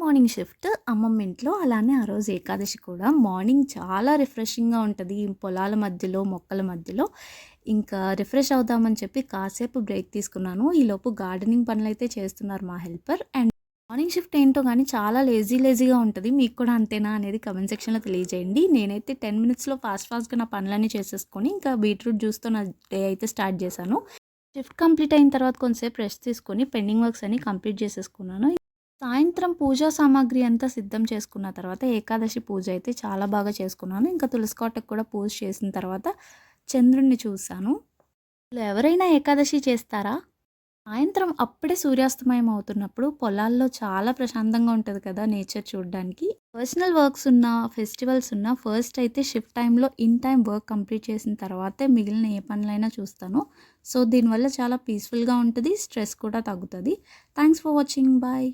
Morning shift అమ్మమ్మ ఇంట్లో. అలానే ఆ రోజు ఏకాదశి కూడా. మార్నింగ్ చాలా రిఫ్రెషింగ్‌గా ఉంటది. పొలాల మధ్యలో, మొక్కల మధ్యలో. ఇంకా రిఫ్రెష్ అవుదామని చెప్పి కాసేపు బ్రేక్ తీసుకున్నాను. ఈలోపు గార్డెనింగ్ పనులైతే చేస్తున్నారు మా హెల్పర్. అండ్ మార్నింగ్ షిఫ్ట్ ఏంటో గానీ చాలా లేజీగా ఉంటది. మీకు కూడా అంతేనా అనేది కామెంట్ సెక్షన్‌లో తెలియజేయండి. నేనైతే 10 మినిట్స్‌లో ఫాస్ట్‌గా నా పనులన్నీ చేసేసుకొని ఇంకా బీట్రూట్ జ్యూస్‌తో నా డే అయితే స్టార్ట్ చేశాను. షిఫ్ట్ కంప్లీట్ అయిన తర్వాత కొంతసేపు రెస్ట్ తీసుకొని పెండింగ్ వర్క్స్ అన్నీ కంప్లీట్ చేసేసుకున్నాను. సాయంత్రం పూజా సామాగ్రి అంతా సిద్ధం చేసుకున్న తర్వాత ఏకాదశి పూజ అయితే చాలా బాగా చేసుకున్నాను. ఇంకా తులసి కోటకు కూడా పూజ చేసిన తర్వాత చంద్రుడిని చూశాను. ఎవరైనా ఏకాదశి చేస్తారా? సాయంత్రం అప్పుడే సూర్యాస్తమయం అవుతున్నప్పుడు పొలాల్లో చాలా ప్రశాంతంగా ఉంటది కదా! నేచర్ చూడ్డానికి. పర్సనల్ వర్క్స్ ఉన్నా, ఫెస్టివల్స్ ఉన్నా ఫస్ట్ అయితే షిఫ్ట్ టైమ్‌లో ఇన్ టైమ్ వర్క్ కంప్లీట్ చేసిన తర్వాతే మిగిలిన ఏ పనులైనా చూస్తాను. సో, దీనివల్ల చాలా పీస్‌ఫుల్‌గా ఉంటది. స్ట్రెస్ కూడా తగ్గుతది. Thanks for watching. బాయ్.